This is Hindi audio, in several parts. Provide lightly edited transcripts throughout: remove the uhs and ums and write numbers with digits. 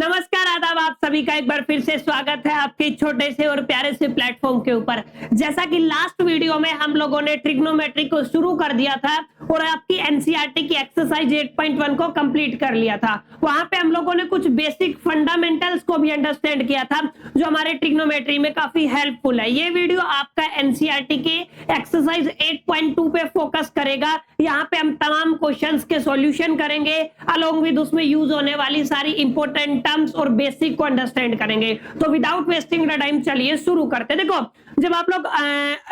नमस्कार, आदाब। आप सभी का एक बार फिर से स्वागत है आपके छोटे से और प्यारे से प्लेटफॉर्म के ऊपर। जैसा कि लास्ट वीडियो में हम लोगों ने ट्रिग्नोमेट्री को शुरू कर दिया था और आपकी एनसीईआरटी की एक्सरसाइज 8.1 को कंप्लीट कर लिया था। वहां पे हम लोगों ने कुछ बेसिक फंडामेंटल्स को भी अंडरस्टैंड किया था जो हमारे ट्रिग्नोमेट्री में काफी हेल्पफुल है। ये वीडियो आपका एनसीईआरटी के एक्सरसाइज 8.2 पे फोकस करेगा। यहाँ पे हम तमाम क्वेश्चंस के सॉल्यूशन करेंगे अलोंग विद उसमें यूज होने वाली सारी इंपॉर्टेंट टर्म्स और बेसिक को अंडरस्टैंड करेंगे। तो विदाउट वेस्टिंग द टाइम चलिए शुरू करते हैं। देखो, जब आप लोग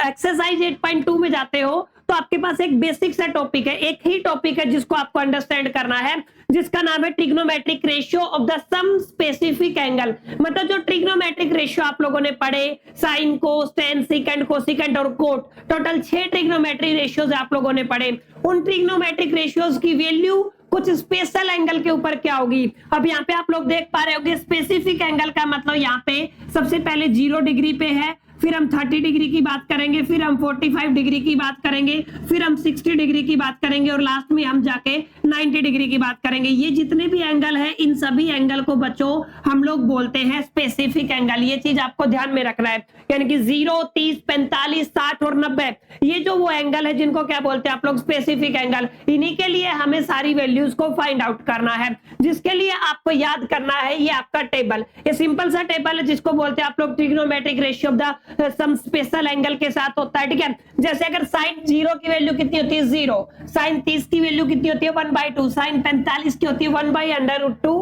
एक्सरसाइज 8.2 में जाते हो तो आपके पास एक बेसिक सा टॉपिक है, एक ही टॉपिक है जिसको आपको अंडरस्टैंड करना है, जिसका नाम है trigonometric ratio of the some specific angle. मतलब जो ट्रिग्नोमेट्रिक रेशियो आप लोगों ने पढ़े, sine, cos, tan, secant, cosecant और कोट, टोटल 6 ट्रिग्नोमेट्रिक रेशियोज आप लोगों ने पढ़े। उन ट्रिग्नोमेट्रिक रेशियोज की वैल्यू कुछ स्पेशल एंगल के ऊपर क्या होगी। अब यहाँ पे आप लोग देख पा रहे होंगे स्पेसिफिक एंगल का मतलब यहाँ पे सबसे पहले 0 डिग्री पे है, फिर हम 30 डिग्री की बात करेंगे, फिर हम 45 डिग्री की बात करेंगे, फिर हम 60 डिग्री की बात करेंगे और लास्ट में हम जाके 90 डिग्री की बात करेंगे। ये जितने भी एंगल है इन सभी एंगल को बच्चों हम लोग बोलते हैं स्पेसिफिक एंगल। ये चीज आपको ध्यान में रखना है, यानी कि 0, 30, 45, 60 और 90 ये जो वो एंगल है जिनको क्या बोलते हैं आप लोग स्पेसिफिक एंगल। इन्हीं के लिए हमें सारी वैल्यूज को फाइंड आउट करना है, जिसके लिए आपको याद करना है ये आपका टेबल। ये सिंपल सा टेबल है जिसको बोलते हैं आप लोग trigonometric ratio of the some special angle के साथ होता है। ठीक है, जैसे अगर साइन 0 की वैल्यू कितनी होती है 0, साइन 30 की वैल्यू कितनी होती है 1/2, साइन 45 की होती है 1/√2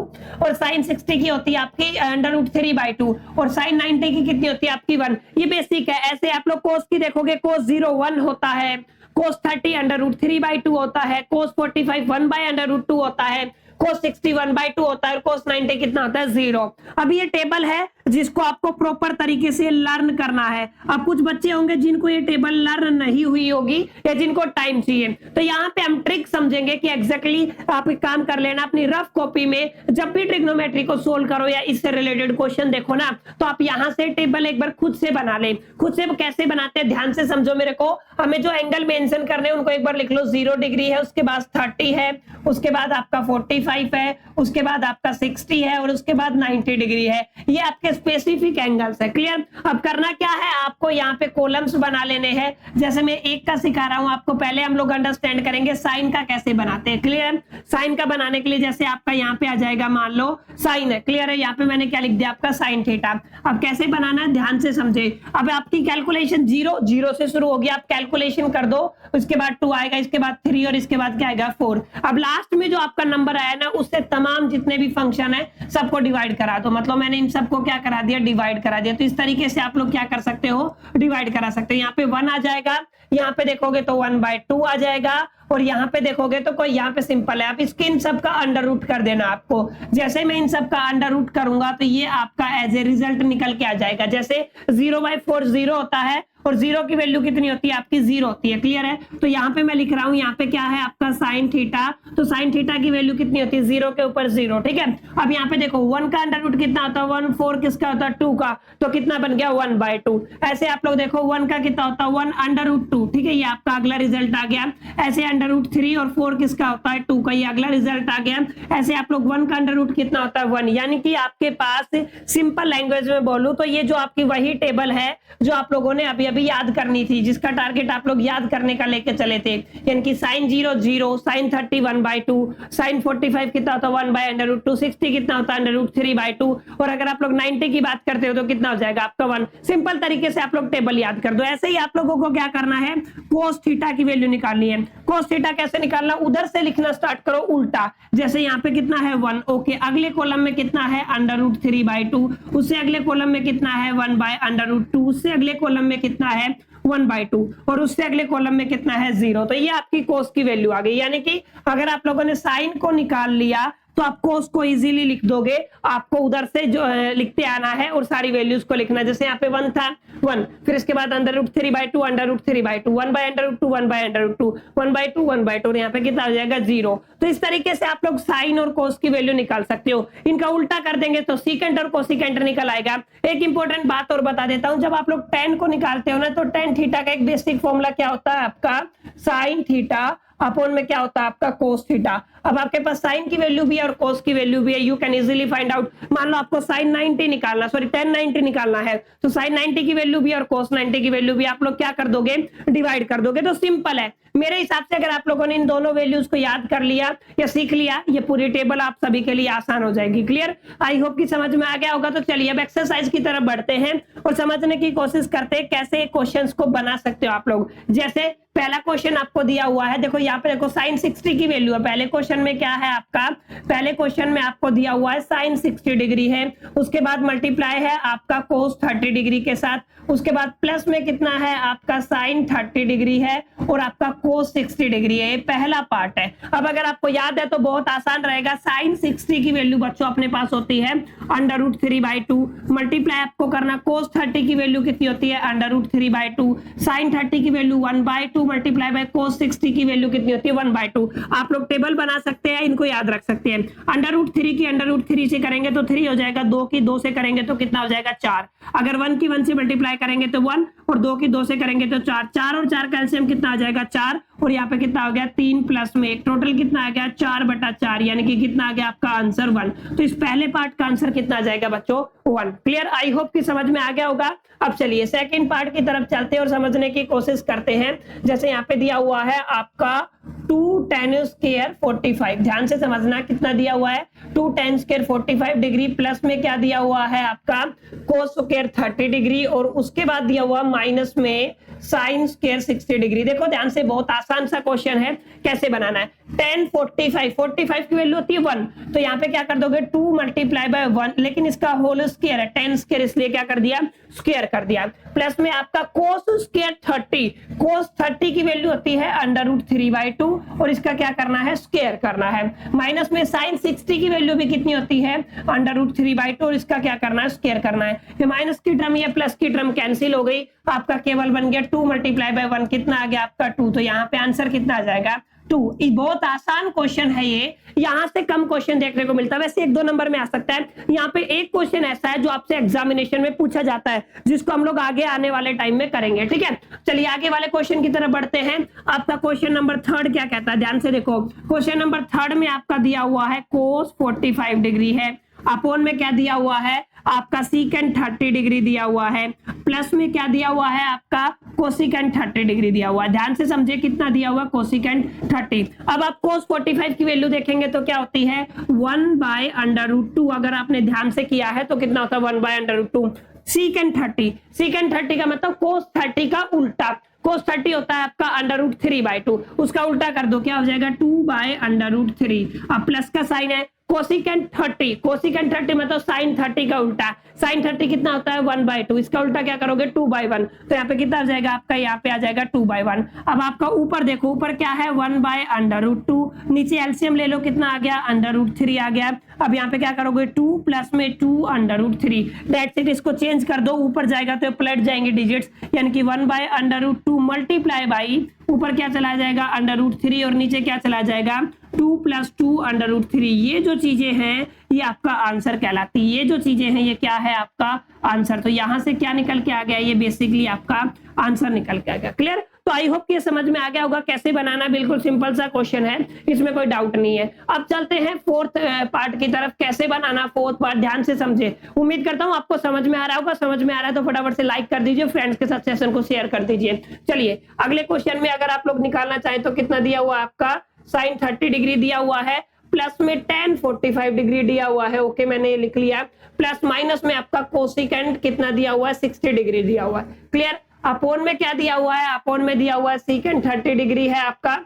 और साइन 60 की होती है आपकी √3/2 और साइन 90 की कितनी होती है आपकी 1। ये बेसिक है। ऐसे आप लोग कोस की देखोगे, कोस 0 1 होता है, कोस 30 √3/2 होता है, कोस 45 1/√2 होता है, कोस 60 1/2 होता है, कोस 90 कितना होता है 0। अब ये टेबल है जिसको आपको प्रॉपर तरीके से लर्न करना है। अब कुछ बच्चे होंगे जिनको ये टेबल लर्न नहीं हुई होगी या जिनको टाइम चाहिए, तो यहाँ पे हम ट्रिक समझेंगे कि एग्जैक्टली आप एक काम कर लेना, अपनी रफ कॉपी में जब भी ट्रिग्नोमेट्री को सोल्व करो या इससे रिलेटेड क्वेश्चन देखो ना, तो आप यहाँ से टेबल एक बार खुद से बना ले। खुद से कैसे बनाते हैं ध्यान से समझो मेरे को। हमें जो एंगल मेंशन करने उनको एक बार लिख लो। 0 डिग्री है, उसके बाद 30 है, उसके बाद आपका 45 है, उसके बाद आपका 60 है और उसके बाद 90 डिग्री है। ये आपके स्पेसिफिक एंगल्स है। क्लियर। अब करना क्या है, आपको यहाँ पे कॉलम्स बना लेने हैं। जैसे मैं एक का सिखा रहा हूं आपको, पहले हम लोग अंडरस्टैंड करेंगे साइन का कैसे बनाते हैं। क्लियर। साइन का बनाने के लिए जैसे आपका यहाँ पे आ जाएगा, मान लो साइन है। क्लियर है। यहाँ पे मैंने क्या लिख दिया आपका साइन थीटा। अब कैसे बनाना है ध्यान से समझे। अब आपकी कैलकुलेशन 0 से शुरू होगी, आप कैलकुलेशन कर दो, उसके बाद 2 आएगा, इसके बाद 3 और इसके बाद क्या आएगा 4। अब लास्ट में जो आपका नंबर आया ना उससे तमाम जितने भी फंक्शन है सबको डिवाइड करा दो। मतलब मैंने इन सबको क्या करा दिया, डिवाइड करा दिया। तो इस तरीके से आप लोग क्या कर सकते हो, डिवाइड करा सकते हो। यहाँ पे 1 आ जाएगा, यहाँ पे देखोगे तो 1/2 आ जाएगा और यहाँ पे देखोगे तो कोई यहाँ पे सिंपल है। आप इसके इन सब का अंडर रूट कर देना आपको। जैसे मैं इन सब का अंडर रूट करूंगा तो ये आपका एज ए रिजल्ट निकल के आ जाएगा। जैसे 0/4 0 होता है और 0 की वैल्यू कितनी होती है आपकी 0 होती है। क्लियर है। तो यहाँ पे मैं लिख रहा हूँ, यहाँ पे क्या है आपका साइन थीटा। तो साइन थीटा की वैल्यू कितनी होती है 0 के ऊपर 0। ठीक है। अब यहाँ पे देखो 1 का अंडर रूट कितना होता है 1, 4 किसका होता है 2 का, तो कितना बन गया 1/2। ऐसे आप लोग देखो 1 का कितना होता है 1/√2। ठीक है, ये आपका अगला रिजल्ट आ गया। ऐसे √3 और 4 किसका होता है 2 का, ये अगला रिजल्ट आ गया। ऐसे आप लोग 1 का अंडर रूट कितना होता है 1। यानी कि आपके पास सिंपल लैंग्वेज में बोलूं तो ये जो आपकी वही टेबल है जो आप लोगों ने अभी अभी याद करनी थी, जिसका टारगेट आप लोग याद करने का लेके चले थे। यानी कि साइन 0 0, साइन 30 1/2, साइन 45 कितना होता है 1/√2, 60 कितना होता है √3/2 और अगर आप लोग 90 की बात करते हो तो कितना हो जाएगा आपका 1। सिंपल तरीके से आप लोग टेबल याद कर दो। ऐसे ही आप लोगों को क्या करना है, कोस थीटा की वैल्यू निकालनी है। कोस थीटा कैसे निकालना, उधर से लिखना स्टार्ट करो उल्टा। जैसे यहाँ पे कितना है 1, ओके, अगले कॉलम में कितना है √3/2, उससे अगले कॉलम में कितना है 1/√2, उससे अगले कॉलम में कितना है 1/2 और उससे अगले कॉलम में कितना है 0। तो ये आपकी कोस की वैल्यू आ गई। यानी कि अगर आप लोगों ने साइन को निकाल लिया तो आप कोस को इजीली लिख दोगे। आपको उधर से जो लिखते आना है और सारी वैल्यूज को लिखना है। जैसे यहाँ पे 1 था 1, फिर इसके बाद √3/2 √3/2, 1/√2 1/√2, 1/2 1/2 और यहाँ पे कितना हो जाएगा 0। तो इस तरीके से आप लोग साइन और कोस की वैल्यू निकाल सकते हो। इनका उल्टा कर देंगे तो सीकेंट और कोसिकेंट निकल आएगा। एक इंपॉर्टेंट बात और बता देता हूं, जब आप लोग tan को निकालते हो ना तो tan थीटा का एक बेसिक फॉर्मूला क्या होता है आपका, साइन थीटा अपॉन में क्या होता है आपका कोस थीटा। अब आपके पास साइन की वैल्यू भी है और कोस की वैल्यू भी है, you can easily find out. मान लो आपको साइन 90 निकालना, सॉरी tan 90 निकालना है, तो साइन 90 की वैल्यू भी और कोस 90 की वैल्यू भी आप लोग क्या कर दोगे, डिवाइड कर दोगे। तो सिंपल है मेरे हिसाब से, अगर आप लोगों ने इन दोनों वैल्यूज को याद कर लिया या सीख लिया, ये पूरी टेबल आप सभी के लिए आसान हो जाएगी। क्लियर, आई होप कि समझ में आ गया होगा। तो चलिए अब एक्सरसाइज की तरफ बढ़ते हैं और समझने की कोशिश करते हैं कैसे क्वेश्चंस को बना सकते हो आप लोग। जैसे पहला क्वेश्चन आपको दिया हुआ है, देखो यहाँ पे देखो साइन 60 की वैल्यू है। पहले क्वेश्चन में क्या है आपका, पहले क्वेश्चन में आपको दिया हुआ है साइन 60 डिग्री है, उसके बाद मल्टीप्लाई है आपका कोस 30 डिग्री के साथ, उसके बाद प्लस में कितना है आपका साइन 30 डिग्री है और आपका कोस 60 डिग्री है। ये पहला पार्ट है। अब अगर आपको याद है तो बहुत आसान रहेगा। साइन 60 की वैल्यू बच्चों अपने पास होती है √3/2, मल्टीप्लाई आपको करना कोस 30 की वैल्यू कितनी होती है √3/2, साइन 30 की वैल्यू 1/2 मल्टीप्लाई बाय कोस 60 की वैल्यू कितनी होती है 1/2। आप लोग टेबल बना सकते हैं, इनको याद रख सकते हैं। √3 की √3 से करेंगे तो 3 हो जाएगा, 2 की 2 से करेंगे तो कितना हो जाएगा 4, अगर 1 की 1 से मल्टीप्लाई करेंगे तो 1 और 2 की 2 से करेंगे तो 4, 4 और 4 का एलसीएम कितना आ जाएगा 4 और यहाँ पे कितना हो गया 3 प्लस में 1, टोटल कितना आ गया 4/4, यानी कि कितना आ गया आपका आंसर 1। तो इस पहले पार्ट का आंसर कितना आ जाएगा बच्चों 1। क्लियर, आई होप कि समझ में आ गया होगा। अब चलिए सेकंड पार्ट की तरफ चलते हैं और समझने की कोशिश करते हैं। जैसे यहाँ पे दिया हुआ है आपका 2 tan स्क्वायर 45, ध्यान से समझना कितना दिया हुआ है 2 tan स्क्वायर 45 डिग्री, प्लस में क्या दिया हुआ है आपका कोस स्क्वायर 30 डिग्री और उसके बाद दिया हुआ माइनस में साइन स्क्वायर 60 डिग्री। देखो ध्यान से, बहुत आसान सा क्वेश्चन है, कैसे बनाना है। tan 45 की वैल्यू होती है 1, तो यहाँ पे क्या कर दोगे 2 मल्टीप्लाई बाय 1, लेकिन इसका होल स्क्वायर है tan स्क्वायर, इसलिए क्या कर दिया स्क्वायर कर दिया। प्लस में आपका कोस स्क्वायर 30, कोस 30 की वैल्यू होती है √3/2 और इसका क्या करना है स्क्वायर करना है। माइनस में साइन 60 की वैल्यू भी कितनी होती है √3/2 और इसका क्या करना है स्क्वायर करना है। ये माइनस की टर्म या प्लस की टर्म कैंसिल हो गई, आपका केवल बन गया 2 मल्टीप्लाई बाय 1, कितना आ गया आपका 2, तो यहाँ पे आंसर कितना आ जाएगा 2। बहुत आसान क्वेश्चन है ये, यहां से कम क्वेश्चन देखने को मिलता है, वैसे 1-2 नंबर में आ सकता है। यहाँ पे एक क्वेश्चन ऐसा है जो आपसे एग्जामिनेशन में पूछा जाता है, जिसको हम लोग आगे आने वाले टाइम में करेंगे। ठीक है, चलिए आगे वाले क्वेश्चन की तरफ बढ़ते हैं। आपका क्वेश्चन नंबर 3 क्या कहता है, ध्यान से देखो। क्वेश्चन नंबर 3 में आपका दिया हुआ है कोस 45 डिग्री है, अपोन में क्या दिया हुआ है आपका सीकेंट 30 डिग्री दिया हुआ है, प्लस में क्या दिया हुआ है आपका कोसिकेंट 30 डिग्री दिया हुआ है। ध्यान से समझे कितना दिया हुआ कोसिकेंट 30। अब आप कोस 45 की वैल्यू देखेंगे तो क्या होती है 1/√2, अगर आपने ध्यान से किया है तो कितना होता है 1/√2। सीकेंट 30 का मतलब कोस 30 का उल्टा, कोस 30 होता है आपका √3/2, उसका उल्टा कर दो क्या हो जाएगा 2/√3। अब प्लस का साइन है कोसिकेंट 30 मतलब साइन 30 का उल्टा, साइन 30 कितना होता है 1/2, इसका उल्टा क्या करोगे 2/1, तो यहाँ पे कितना आ जाएगा आपका, यहाँ पे आ जाएगा 2/1। अब आपका ऊपर देखो, ऊपर क्या है 1/√2, नीचे एलसीएम ले लो कितना आ गया √3 आ गया। अब यहाँ पे क्या करोगे 2 प्लस में 2/√3, दैट्स इट, इसको चेंज कर दो, ऊपर जाएगा तो पलट जाएंगे डिजिट्स, यानी कि 1/√2 मल्टीप्लाई बाई ऊपर क्या चला जाएगा √3 और नीचे क्या चला जाएगा 2 + 2/√3। ये जो चीजें हैं ये आपका आंसर कहलाती है, ये जो चीजें हैं ये क्या है आपका आंसर। तो यहां से क्या निकल के आ गया, ये बेसिकली आपका आंसर निकल के आ गया। क्लियर, तो आई होप कि ये समझ में आ गया होगा कैसे बनाना, बिल्कुल सिंपल सा क्वेश्चन है, इसमें कोई डाउट नहीं है। अब चलते हैं फोर्थ पार्ट की तरफ, कैसे बनाना फोर्थ पार्ट, ध्यान से समझे। उम्मीद करता हूं आपको समझ में आ रहा होगा, समझ में आ रहा है तो फटाफट से लाइक कर दीजिए, फ्रेंड्स के साथ सेशन को शेयर कर दीजिए। चलिए अगले क्वेश्चन में अगर आप लोग निकालना चाहें तो कितना दिया हुआ आपका साइन 30 डिग्री दिया हुआ है, प्लस में tan 45 डिग्री दिया हुआ है, ओके मैंने ये लिख लिया, प्लस माइनस में आपका कोसिकेंट कितना दिया हुआ है 60 डिग्री दिया हुआ है। क्लियर, अपोन में क्या दिया हुआ है, अपोन में दिया हुआ है सीकेंट 30 डिग्री है आपका,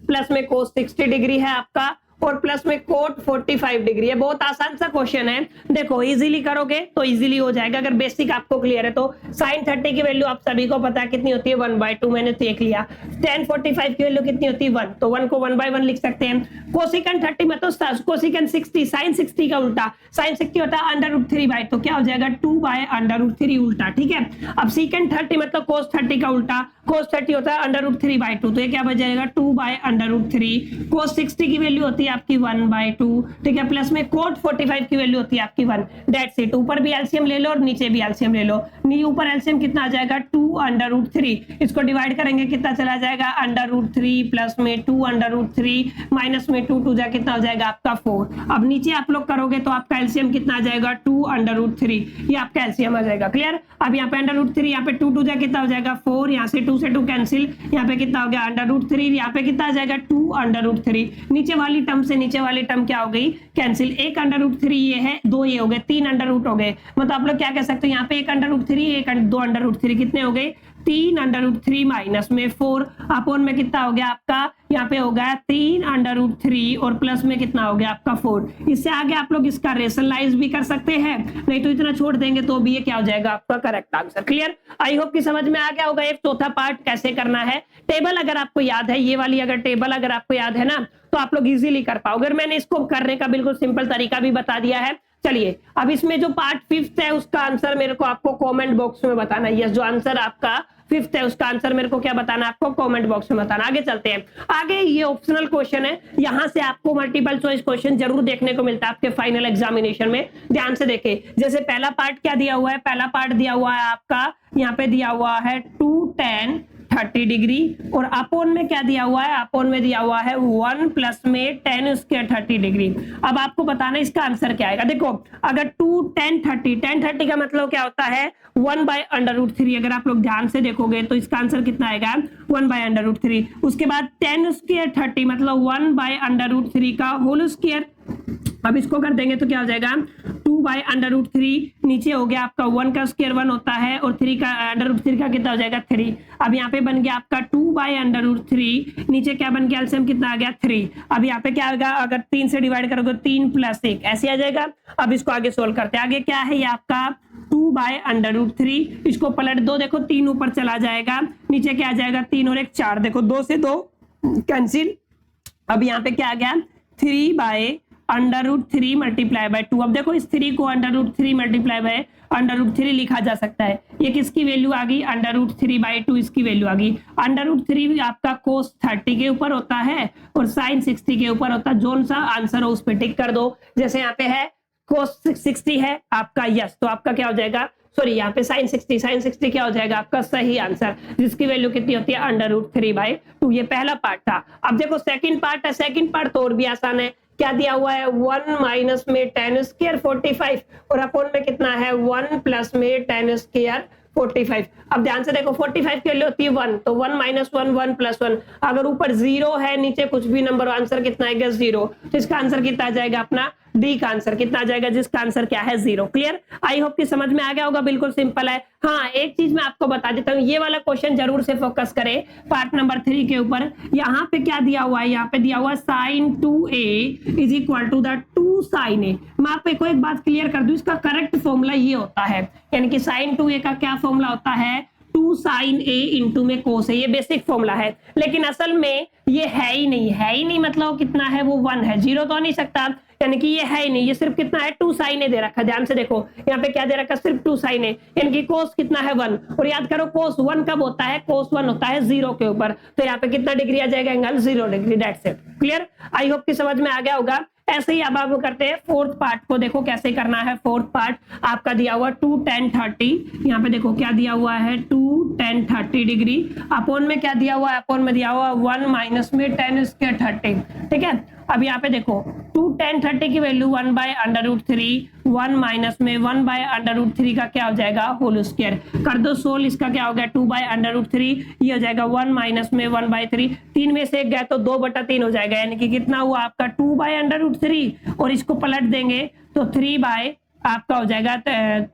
प्लस में कोस 60 डिग्री है आपका और प्लस में कोट 45 डिग्री है। बहुत आसान सा क्वेश्चन है, देखो इजीली करोगे तो इजीली हो जाएगा, अगर बेसिक आपको क्लियर है तो। साइन 30 की वैल्यू आप सभी को पता है कितनी होती है 1/2, मैंने देख लिया। tan 45 की वैल्यू कितनी होती है 1, तो 1 को 1/1 लिख सकते हैं। कोसिकेंट 30 में तो कोसिकेंट 60, साइन 60 का उल्टा, साइन 60 होता है √3/, तो क्या हो जाएगा 2/√3 उल्टा। ठीक है, अब सीकेंट 30 मतलब कोस 30 का उल्टा, कोस 30 होता है √3/2, तो ये क्या बच जाएगा 2/√3। कोस 60 की वैल्यू होती है आपकी 1/2, ठीक है, प्लस में कोट 45 की वैल्यू होती है आपकी 1, दैट्स इट। ऊपर भी एलसीएम ले लो और नीचे भी एलसीएम ले लो, ऊपर एलसीएम कितना आ जाएगा 2 2√3, इसको डिवाइड करेंगे कितना चला जाएगा √3 प्लस में 2√3 माइनस में 2 2 जा कितना हो जाएगा आपका 4। अब नीचे आप लोग करोगे तो आपका एलसीएम कितना आ जाएगा 2√3, ये आपका एलसीएम आ जाएगा। क्लियर। अब यहाँ पे √3, यहाँ पे 2 2 जा कितना हो जाएगा 4, यहाँ से 2 से 2 कैंसिल, यहाँ पे कितना हो गया √3, यहाँ पे कितना आ जाएगा 2√3। नीचे वाली टर्म से नीचे वाली टर्म क्या हो गई कैंसिल, एक √3 ये है, दो ये हो गए, 3 अंडर हो गए। मतलब आप लोग क्या कह सकते हो यहाँ पे एक √3 एक 2√3 कितने हो गए 3√3 माइनस में 4 अपॉन में कितना हो गया आपका यहाँ पे हो गया 3√3 और प्लस में कितना हो गया आपका 4। इससे आगे आप लोग इसका रेशनलाइज भी कर सकते हैं, नहीं तो इतना छोड़ देंगे तो भी ये क्या हो जाएगा आपका correct answer. Clear. I hope कि समझ में आ गया होगा। एक चौथा पार्ट कैसे करना है, टेबल अगर आपको याद है, ये वाली अगर टेबल अगर आपको याद है ना तो आप लोग इजीली कर पाओगे। मैंने इसको करने का बिल्कुल सिंपल तरीका भी बता दिया है। चलिए अब इसमें जो पार्ट 5th है उसका आंसर मेरे को आपको कमेंट बॉक्स में बताना है। यस, जो आंसर आपका 5th है उसका आंसर मेरे को क्या बताना है आपको कमेंट बॉक्स में बताना। आगे चलते हैं। आगे ये ऑप्शनल क्वेश्चन है, यहां से आपको मल्टीपल चॉइस क्वेश्चन जरूर देखने को मिलता है आपके फाइनल एग्जामिनेशन में। ध्यान से देखें, जैसे पहला पार्ट क्या दिया हुआ है, पहला पार्ट दिया हुआ है आपका यहाँ पे दिया हुआ है 2 10 30 डिग्री और अपोन में क्या दिया हुआ है, अपोन में दिया हुआ है 1 प्लस में 10 स्क्वायर 30 डिग्री। अब आपको बताना है इसका आंसर क्या आएगा। देखो अगर 2 10 30 का मतलब क्या होता है 1/√3। अगर आप लोग ध्यान से देखोगे तो इसका आंसर कितना आएगा 1/√3। उसके बाद 10 स्क्वायर 30 मतलब 1/√3 का होल स्क्वायर। अब इसको कर देंगे तो क्या हो जाएगा 2/√3। नीचे हो गया आपका 1 का स्क्वायर 1 होता है और 3 का √3 का कितना हो जाएगा 3। अब यहाँ पे बन गया आपका 2/√3, नीचे क्या बन गया एलसीएम कितना आ गया 3। अब यहाँ पे क्या आएगा अगर 3 से डिवाइड करोगे 3 + 1 ऐसे आ जाएगा। अब इसको आगे सोल्व करते हैं। आगे क्या है ये आपका 2/√3, इसको पलट दो, देखो 3 ऊपर चला जाएगा, नीचे क्या आ जाएगा 3 और 1 4, देखो 2 से 2 कैंसिल। अब यहाँ पे क्या आ गया 3/√3 मल्टीप्लाई बाय 2। अब देखो इस 3 को √3 मल्टीप्लाई बाय √3 लिखा जा सकता है। ये किसकी वैल्यू आ गई √3/2 इसकी वैल्यू आ गई। √3 आपका cos 30 के ऊपर होता है और sin 60 के ऊपर होता है। जोन सा आंसर हो उस पर टिक कर दो। जैसे यहाँ पे है cos 60 है आपका यस, तो आपका क्या हो जाएगा सॉरी यहाँ पे sin 60 क्या हो जाएगा आपका सही आंसर, जिसकी वैल्यू कितनी होती है √3/2। ये पहला पार्ट था। अब देखो सेकंड पार्ट है, सेकंड पार्ट तो और भी आसान है। क्या दिया हुआ है 1 माइनस में 10 स्क्वायर 45 और अपोन में कितना है 1 प्लस में 10 स्क्वायर 45। अब ध्यान से देखो 45 की वैल्यू होती है 1, तो 1 - 1 1 + 1। अगर ऊपर 0 है नीचे कुछ भी नंबर, आंसर कितना आएगा 0। तो इसका आंसर कितना आ जाएगा अपना डी का आंसर कितना आ जाएगा, जिसका आंसर क्या है 0। क्लियर। आई होप कि समझ में आ गया होगा। बिल्कुल सिंपल है। हाँ एक चीज मैं आपको बता देता हूँ, ये वाला क्वेश्चन जरूर से फोकस करें पार्ट नंबर 3 के ऊपर। यहाँ पे क्या दिया हुआ है, यहाँ पे दिया हुआ है sin 2a = 2 sin a। मैं आपको एक बात क्लियर कर दूं, इसका करेक्ट फॉर्मूला ये होता है, यानी कि sin 2a का क्या फॉर्मूला होता है 2 sin a इंटू में cos a। ये बेसिक फॉर्मूला है, लेकिन असल में ये है ही नहीं मतलब कितना है वो 1 है, 0 तो नहीं सकता, यानी कि ये है ही नहीं। ये सिर्फ कितना है 2 sin a दे रखा है। ध्यान से देखो यहाँ पे क्या दे रखा है सिर्फ 2 sin a, यानी कि cos कितना है 1। और याद करो cos 1 कब होता है, cos 1 होता है 0 के ऊपर, तो यहाँ पे कितना डिग्री आ जाएगा angle 0 degree. That's it. Clear. I hope कि समझ में आ गया होगा। ऐसे ही अब आप करते हैं फोर्थ पार्ट को। देखो कैसे करना है। फोर्थ पार्ट आपका दिया हुआ 2 10 30, यहाँ पे देखो क्या दिया हुआ है 2 10 30 डिग्री। अपोन में क्या दिया हुआ है, अपोन में दिया हुआ 1 माइनस में 10 स्क्वायर 30। ठीक है। अब यहाँ पे देखो 2 10 30 की वैल्यू 1/√3, 1 माइनस में 1/√3 का क्या हो जाएगा होल स्क्वायर। कर दो सोल, इसका क्या हो गया 2/√3, ये हो जाएगा 1 माइनस में 1/3। 3 में से 1 गया तो 2/3 हो जाएगा, यानी कि कितना हुआ आपका 2/√3। और इसको पलट देंगे तो 3 आपका हो जाएगा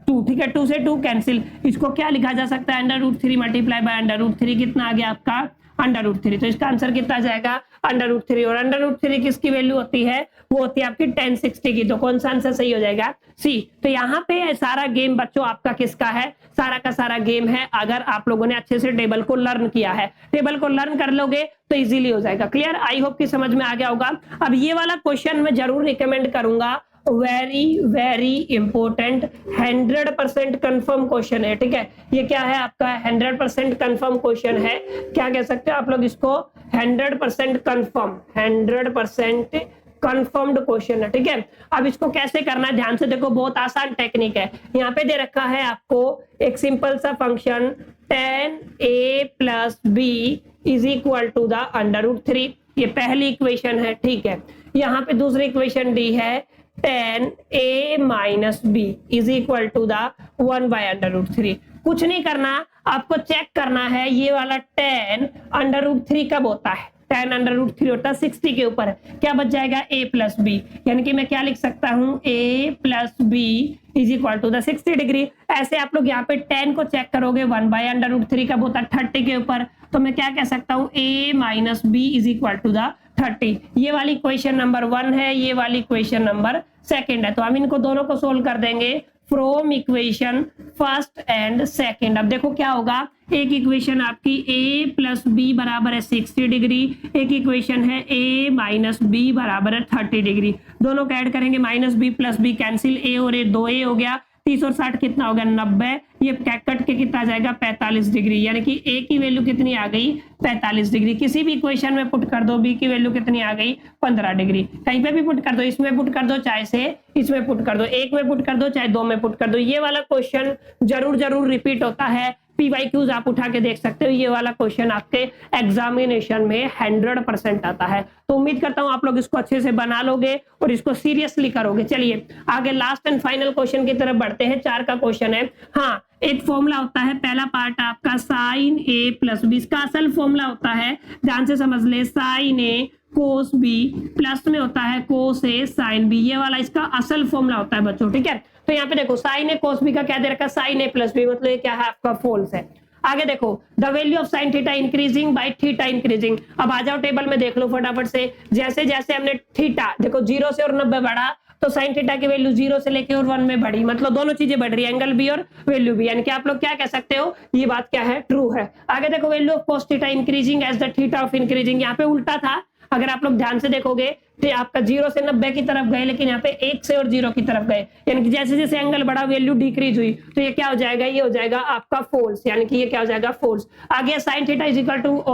2। ठीक है, 2 से 2 कैंसिल। इसको क्या लिखा जा सकता है √3 मल्टीप्लाई बाय √3, कितना आ गया आपका √3। तो इसका आंसर कितना आ जाएगा √3। और √3 किसकी वैल्यू होती है, वो होती है आपकी 1060 की। तो कौन सा आंसर सही हो जाएगा सी। तो यहाँ पे सारा गेम बच्चों आपका किसका है, सारा का सारा गेम है अगर आप लोगों ने अच्छे से टेबल को लर्न किया है। टेबल को लर्न कर लोगे तो इजीली हो जाएगा। क्लियर। आई होप कि समझ में आ गया होगा। अब ये वाला क्वेश्चन मैं जरूर रिकमेंड करूंगा, वेरी इंपोर्टेंट 100% कंफर्म क्वेश्चन है। ठीक है, ये क्या है आपका 100% कंफर्म क्वेश्चन है। क्या कह सकते हो आप लोग इसको 100% कंफर्म, 100% कंफर्म्ड क्वेश्चन है, ठीक है। अब इसको कैसे करना है ध्यान से देखो, बहुत आसान टेक्निक है। यहाँ पे दे रखा है आपको एक सिंपल सा function tan a plus b is equal to the √3, ये पहली इक्वेशन है, ठीक है। यहाँ पे दूसरी इक्वेशन दी है tan a minus b is equal to the 1/√3। कुछ नहीं करना, आपको चेक करना है ये वाला tan √3 कब होता है। tan √3 होता है 60 के ऊपर, क्या बच जाएगा a प्लस बी, यानी कि मैं क्या लिख सकता हूं a plus b is equal to the 60 degree. ऐसे आप लोग यहाँ पे tan को चेक करोगे 1/√3 कब होता है 30 के ऊपर, तो मैं क्या कह सकता हूँ a minus b is equal to the 30। ये वाली क्वेश्चन नंबर 1 है, ये वाली क्वेश्चन नंबर 2 है। तो हम इनको दोनों को सोल्व कर देंगे from equation first and second. अब देखो क्या होगा, एक इक्वेशन आपकी a प्लस बी बराबर है 60 डिग्री, एक इक्वेशन है a माइनस बी बराबर है 30 डिग्री। दोनों का ऐड करेंगे, minus b plus b cancel, a और a 2a हो गया, 30 और 60 कितना हो गया 90, ये कट के कितना आ जाएगा 45 डिग्री, यानी कि a की वैल्यू कितनी आ गई 45 डिग्री। किसी भी इक्वेशन में पुट कर दो, b की वैल्यू कितनी आ गई 15 डिग्री, कहीं पे भी पुट कर दो, इसमें पुट कर दो चाहे से इसमें पुट कर दो, एक में पुट कर दो चाहे दो में पुट कर दो। ये वाला क्वेश्चन जरूर रिपीट होता है, PYQs आप उठा के देख सकते हो, ये वाला क्वेश्चन आपके एग्जामिनेशन में 100% आता है। तो उम्मीद करता हूं आप लोग इसको अच्छे से बना लोगे और इसको सीरियसली करोगे। चलिए आगे लास्ट एंड फाइनल क्वेश्चन की तरफ बढ़ते हैं। 4 का क्वेश्चन है। हाँ, एक फॉर्मूला होता है, पहला पार्ट आपका साइन a प्लस बी, इसका असल फॉर्मूला होता है, ध्यान से समझ ले, sine a cos b plus में होता है कोस a साइन बी, ये वाला इसका असल फॉर्मूला होता है बच्चों, ठीक है। तो यहाँ पे देखो साइन a कोस बी का क्या दे रखा है, साइन a प्लस बी, मतलब ये क्या है आपका फॉल्स है। आगे देखो the value of sine theta increasing by theta increasing. अब आ जाओ टेबल में देख लो फटाफट से, जैसे जैसे हमने थीटा देखो 0 से और 90 बढ़ा तो साइन थीटा की वैल्यू 0 से लेके और 1 में बढ़ी, मतलब दोनों चीजें बढ़ रही है, एंगल भी और वैल्यू भी, यानी कि आप लोग क्या कह सकते हो, ये बात क्या है ट्रू है। आगे देखो value of cos theta increasing as the theta of increasing, यहाँ पे उल्टा था, अगर आप लोग ध्यान से देखोगे तो आपका 0 से 90 की तरफ गए, लेकिन यहाँ पे 1 से और 0 की तरफ गए, यानी कि जैसे जैसे एंगल बढ़ा वैल्यू डिक्रीज हुई, तो ये क्या हो जाएगा, ये हो जाएगा आपका फॉल्स, यानी कि ये क्या हो जाएगा फॉल्स। आगे sine theta is equal to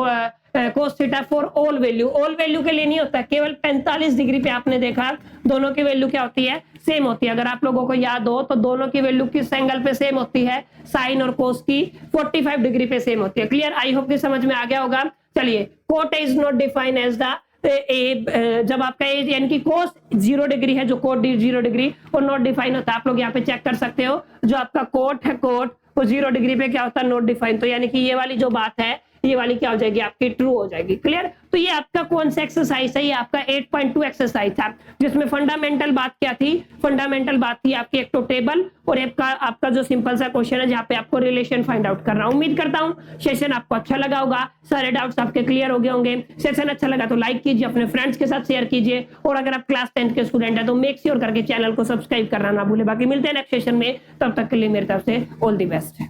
cos theta for all value, all value के लिए नहीं होता, केवल 45 डिग्री पे आपने देखा दोनों की वैल्यू क्या होती है, सेम होती है। अगर आप लोगों को याद हो तो दोनों की वैल्यू किस एंगल पे सेम होती है, साइन और कोस की 45 डिग्री पे सेम होती है। क्लियर, आई होप कि समझ में आ गया होगा। चलिए cot is not defined as the जब आपका यानी कि कोस 0 डिग्री है, जो कोट 0 डिग्री वो नॉट डिफाइन होता है, आप लोग यहाँ पे चेक कर सकते हो, जो आपका कोट है कोट वो 0 डिग्री पे क्या होता है नॉट डिफाइन, तो यानी कि ये वाली जो बात है ये वाली क्या हो जाएगी आपकी ट्रू हो जाएगी। क्लियर, तो ये आपका कौन सा एक्सरसाइज है, ये आपका 8.2 एक्सरसाइज था, जिसमें फंडामेंटल बात क्या थी, फंडामेंटल बात थी आपकी एक तो टेबल और एक का आपका जो सिंपल सा क्वेश्चन है जहाँ पे आपको रिलेशन फाइंड आउट करना। उम्मीद करता हूँ सेशन आपको अच्छा लगा होगा, सारे डाउट्स आपके क्लियर हो गए होंगे। सेशन अच्छा लगा तो लाइक कीजिए, अपने फ्रेंड्स के साथ शेयर कीजिए, और अगर आप क्लास 10 के स्टूडेंट है तो मेक श्योर करके चैनल को सब्सक्राइब करना ना भूले। बाकी मिलते हैं नेक्स्ट सेशन में, तब तक के लिए मेरी तरफ से ऑल द बेस्ट।